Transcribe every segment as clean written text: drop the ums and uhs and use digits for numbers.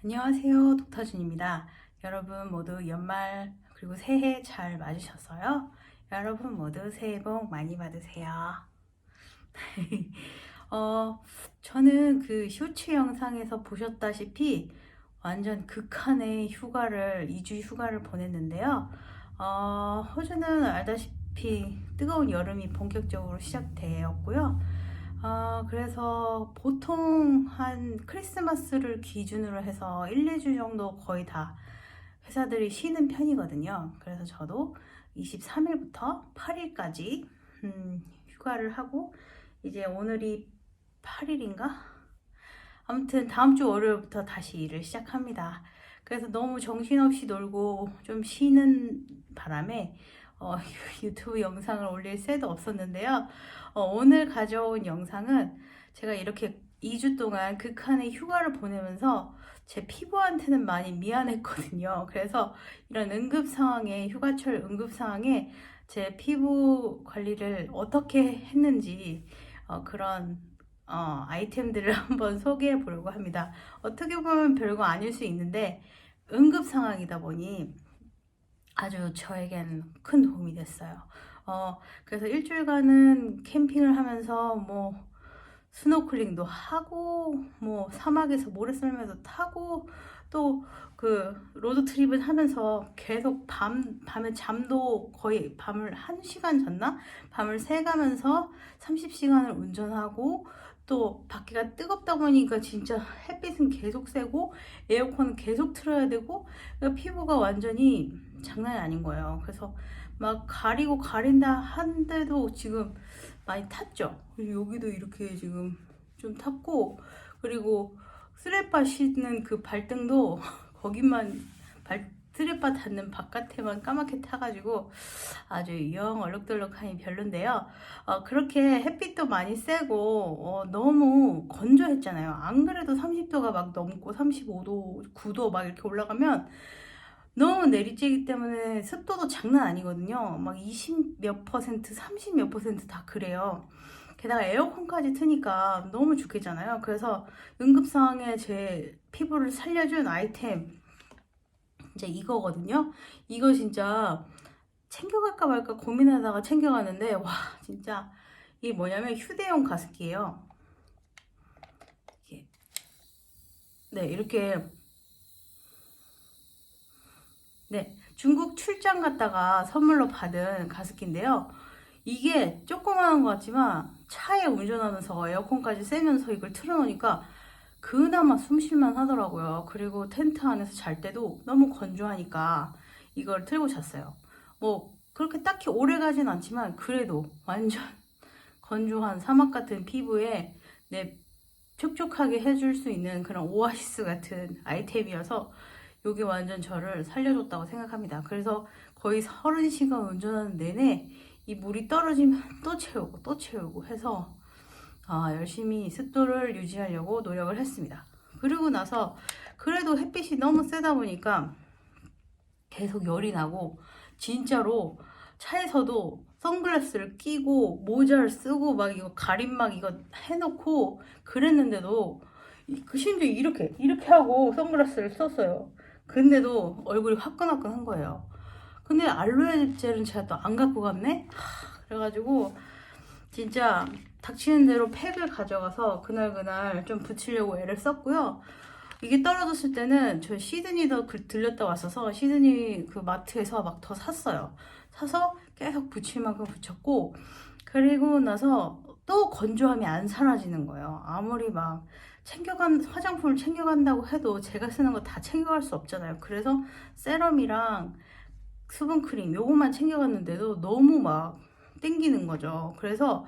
안녕하세요. 독타준입니다. 여러분 모두 연말 그리고 새해 잘 맞으셨어요? 여러분 모두 새해 복 많이 받으세요. 어, 저는 그 쇼츠 영상에서 보셨다시피 완전 극한의 휴가를, 2주 휴가를 보냈는데요. 호주는 알다시피 뜨거운 여름이 본격적으로 시작되었고요. 그래서 보통 한 크리스마스를 기준으로 해서 1, 2주 정도 거의 다 회사들이 쉬는 편이거든요. 그래서 저도 23일부터 8일까지 휴가를 하고 이제 오늘이 8일인가? 아무튼 다음 주 월요일부터 다시 일을 시작합니다. 그래서 너무 정신없이 놀고 좀 쉬는 바람에 어, 유튜브 영상을 올릴 새도 없었는데요. 오늘 가져온 영상은 제가 이렇게 2주 동안 극한의 휴가를 보내면서 제 피부한테는 많이 미안했거든요. 그래서 이런 응급 상황에, 휴가철 응급 상황에 제 피부 관리를 어떻게 했는지 그런 아이템들을 한번 소개해 보려고 합니다. 어떻게 보면 별거 아닐 수 있는데 응급 상황이다 보니 아주 저에겐 큰 도움이 됐어요. 그래서 일주일간은 캠핑을 하면서 뭐 스노클링도 하고 뭐 사막에서 모래썰매도 타고 또 그 로드트립을 하면서 계속 밤에 잠도 거의 밤을 1시간 잤나? 밤을 새가면서 30시간을 운전하고 또 밖에가 뜨겁다 보니까 진짜 햇빛은 계속 쐬고 에어컨은 계속 틀어야 되고 그러니까 피부가 완전히 장난이 아닌 거예요. 그래서 막 가리고 가린다 한데도 지금 많이 탔죠. 여기도 이렇게 지금 좀 탔고 그리고 쓰레빠 씻는 그 발등도 거기만 쓰레빠 닿는 바깥에만 까맣게 타가지고 아주 영 얼룩덜룩하니 별론데요. 그렇게 햇빛도 많이 세고 너무 건조했잖아요. 안 그래도 30도가 막 넘고 35도, 9도 막 이렇게 올라가면 너무 내리쬐기 때문에 습도도 장난 아니거든요. 막 20 몇 퍼센트, 30 몇 퍼센트 다 그래요. 게다가 에어컨까지 트니까 너무 죽겠잖아요. 그래서 응급 상황에 제 피부를 살려준 아이템 이제 이거거든요. 이거 진짜 챙겨갈까 말까 고민하다가 챙겨갔는데 와 진짜 이게 뭐냐면 휴대용 가습기예요. 이게 네 이렇게 네 중국 출장 갔다가 선물로 받은 가습기인데요. 이게 조그마한 것 같지만 차에 운전하면서 에어컨까지 쐬면서 이걸 틀어놓으니까 그나마 숨쉴만 하더라고요. 그리고 텐트 안에서 잘 때도 너무 건조하니까 이걸 틀고 잤어요. 뭐 그렇게 딱히 오래 가진 않지만 그래도 완전 건조한 사막 같은 피부에 내 촉촉하게 해줄 수 있는 그런 오아시스 같은 아이템이어서 이게 완전 저를 살려줬다고 생각합니다. 그래서 거의 30시간 운전하는 내내 이 물이 떨어지면 또 채우고 또 채우고 해서 열심히 습도를 유지하려고 노력을 했습니다. 그리고 나서 그래도 햇빛이 너무 세다 보니까 계속 열이 나고 진짜로 차에서도 선글라스를 끼고 모자를 쓰고 막 이거 가림막 이거 해놓고 그랬는데도 심지어 이렇게 하고 선글라스를 썼어요. 근데도 얼굴이 화끈화끈한 거예요. 근데 알로에 젤은 제가 또 안 갖고 갔네? 그래가지고 진짜 닥치는 대로 팩을 가져가서 그날 좀 붙이려고 애를 썼고요. 이게 떨어졌을 때는 저 시드니도 들렸다 왔어서 시드니 그 마트에서 막 더 샀어요. 사서 계속 붙일 만큼 붙였고 그리고 나서 또 건조함이 안 사라지는 거예요. 아무리 막 화장품을 챙겨간다고 해도 제가 쓰는 거 다 챙겨갈 수 없잖아요. 그래서 세럼이랑 수분크림 요것만 챙겨갔는데도 너무 막 땡기는 거죠. 그래서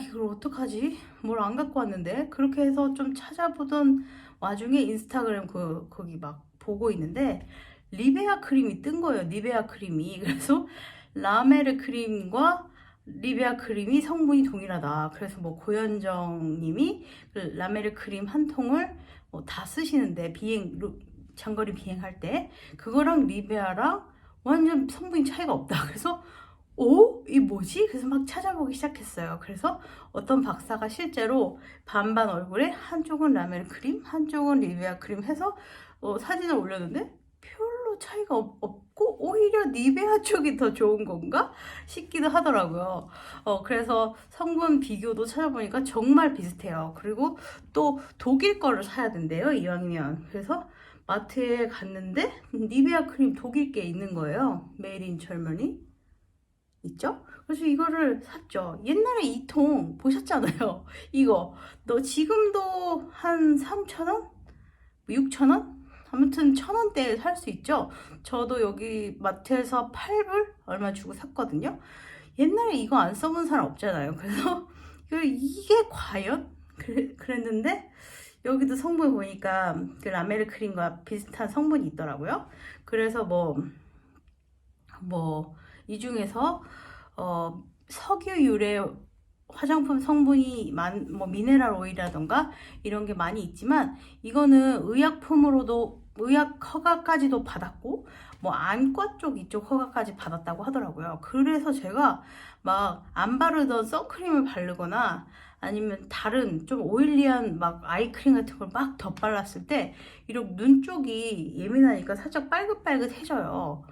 이걸 어떡하지? 뭘 안 갖고 왔는데? 그렇게 해서 좀 찾아보던 와중에 인스타그램 거기 막 보고 있는데 리베아 크림이 뜬 거예요. 리베아 크림이. 그래서 라메르 크림과 리베아 크림이 성분이 동일하다. 그래서 뭐 고현정 님이 그 라메르 크림 한 통을 뭐다 쓰시는데 장거리 비행할 때 그거랑 리베아랑 완전 성분이 차이가 없다. 그래서 오? 이 뭐지? 그래서 막 찾아보기 시작했어요. 그래서 어떤 박사가 실제로 반반 얼굴에 한쪽은 라멜 크림, 한쪽은 리베아 크림 해서 사진을 올렸는데 별로 차이가 없고 오히려 니베아 쪽이 더 좋은 건가 싶기도 하더라고요. 그래서 성분 비교도 찾아보니까 정말 비슷해요. 그리고 또 독일 거를 사야 된대요, 이왕이면. 그래서 마트에 갔는데 니베아 크림 독일 게 있는 거예요. 메이드 인 절머니 있죠? 그래서 이거를 샀죠. 옛날에 이 통 보셨잖아요. 이거 너 지금도 한 3,000원? 6,000원? 아무튼 1,000원대에 살 수 있죠. 저도 여기 마트에서 8불 얼마 주고 샀거든요. 옛날에 이거 안 써본 사람 없잖아요. 그래서 이게 과연? 그랬는데 여기도 성분 보니까 그 라멜 크림과 비슷한 성분이 있더라고요. 그래서 이 중에서 석유 유래 화장품 성분이 뭐 미네랄 오일이라던가 이런 게 많이 있지만 이거는 의약품으로도 의약 허가까지도 받았고 뭐 안과 쪽 이쪽 허가까지 받았다고 하더라고요. 그래서 제가 막 안 바르던 선크림을 바르거나 아니면 다른 좀 오일리한 막 아이크림 같은 걸 막 덧발랐을 때 이렇게 눈 쪽이 예민하니까 살짝 빨긋빨긋해져요.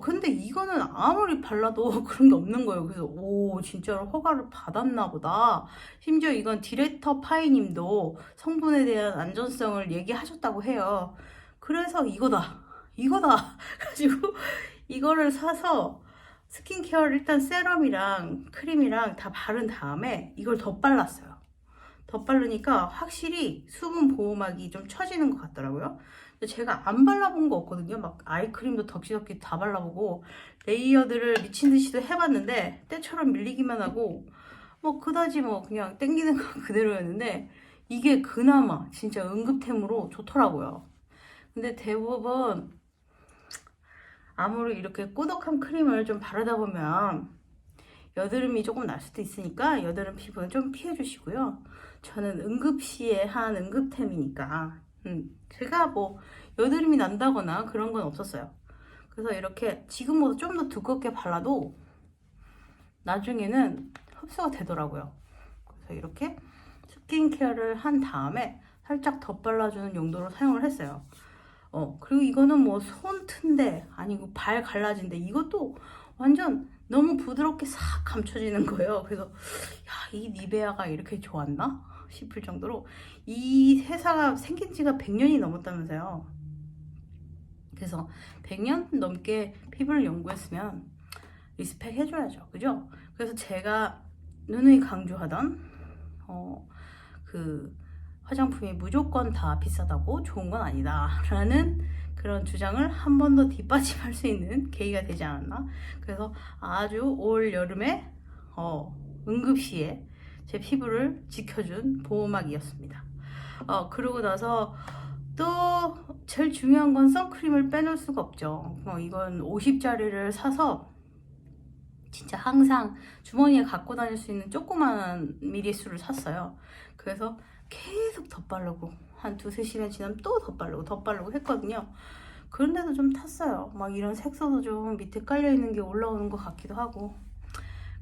근데 이거는 아무리 발라도 그런 게 없는 거예요. 그래서, 오, 진짜로 허가를 받았나 보다. 심지어 이건 디렉터 파이님도 성분에 대한 안전성을 얘기하셨다고 해요. 그래서 이거다. 가지고 이거를 사서 스킨케어를 일단 세럼이랑 크림이랑 다 바른 다음에 이걸 덧발랐어요. 덧바르니까 확실히 수분 보호막이 좀 처지는 것 같더라고요. 근데 제가 안 발라본 거 없거든요. 막 아이크림도 덕지덕지 다 발라보고 레이어드를 미친 듯이도 해봤는데 때처럼 밀리기만 하고 뭐 그다지 뭐 그냥 땡기는 거 그대로였는데 이게 그나마 진짜 응급템으로 좋더라고요. 근데 대부분 아무리 이렇게 꾸덕한 크림을 좀 바르다 보면 여드름이 조금 날 수도 있으니까 여드름 피부는 좀 피해 주시고요. 저는 응급시에 한 응급템이니까 제가 뭐 여드름이 난다거나 그런 건 없었어요. 그래서 이렇게 지금보다 좀 더 두껍게 발라도 나중에는 흡수가 되더라고요. 그래서 이렇게 스킨케어를 한 다음에 살짝 덧발라주는 용도로 사용을 했어요. 그리고 이거는 뭐 손튼데 아니고 발 갈라진데 이것도 완전 너무 부드럽게 싹 감춰지는 거예요. 그래서 야, 이 니베아가 이렇게 좋았나 싶을 정도로 이 회사가 생긴 지가 100년이 넘었다면서요. 그래서 100년 넘게 피부를 연구했으면 리스펙 해줘야죠. 그죠? 그래서 제가 누누이 강조하던 그 화장품이 무조건 다 비싸다고 좋은 건 아니다 라는 그런 주장을 한 번 더 뒷받침할 수 있는 계기가 되지 않았나. 그래서 아주 올 여름에 응급시에 제 피부를 지켜준 보호막이었습니다. 그러고 나서 또 제일 중요한 건 선크림을 빼놓을 수가 없죠. 이건 50짜리를 사서 진짜 항상 주머니에 갖고 다닐 수 있는 조그만 미리수를 샀어요. 그래서 계속 덧바르고 한 2-3시간 지나면 또 덧바르고 했거든요. 그런데도 좀 탔어요. 막 이런 색소도 좀 밑에 깔려있는 게 올라오는 것 같기도 하고.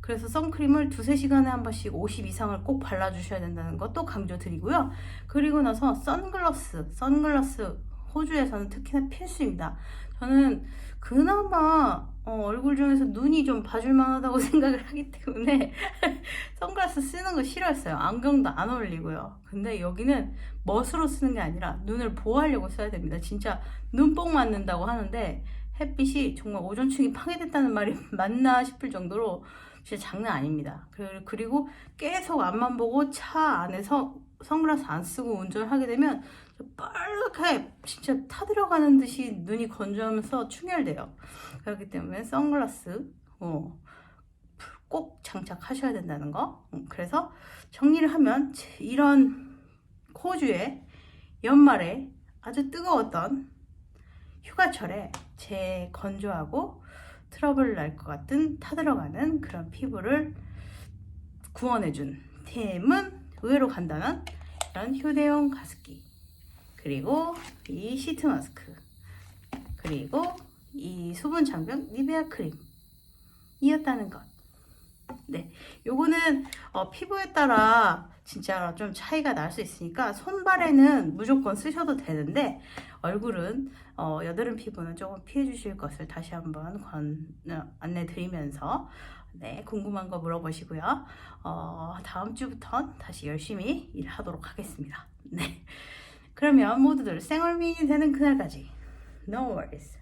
그래서 선크림을 2-3시간에 한 번씩 50 이상을 꼭 발라주셔야 된다는 것도 강조드리고요. 그리고 나서 선글라스 호주에서는 특히나 필수입니다. 저는 그나마 얼굴 중에서 눈이 좀 봐줄만 하다고 생각을 하기 때문에 선글라스 쓰는 거 싫어했어요. 안경도 안 어울리고요. 근데 여기는 멋으로 쓰는 게 아니라 눈을 보호하려고 써야 됩니다. 진짜 눈뽕 맞는다고 하는데 햇빛이 정말 오존층이 파괴됐다는 말이 맞나 싶을 정도로 진짜 장난 아닙니다. 그리고 계속 앞만 보고 차 안에서 선글라스 안 쓰고 운전하게 되면 빨갛게 진짜 타들어가는 듯이 눈이 건조하면서 충혈돼요. 그렇기 때문에 선글라스 꼭 장착하셔야 된다는 거. 그래서 정리를 하면 이런 호주의 연말에 아주 뜨거웠던 휴가철에 제 건조하고 트러블 날 것 같은 타들어가는 그런 피부를 구원해준 템은 의외로 간단한 이런 휴대용 가습기, 그리고 이 시트 마스크, 그리고 이 수분 장벽 니베아 크림이 이었다는 것. 네, 요거는 피부에 따라 진짜 좀 차이가 날 수 있으니까 손발에는 무조건 쓰셔도 되는데 얼굴은 여드름 피부는 조금 피해 주실 것을 다시 한번 안내 드리면서 네, 궁금한 거 물어보시고요. 다음 주부터 다시 열심히 일하도록 하겠습니다. 네, 그러면 모두들 생얼민이 되는 그날까지 No worries.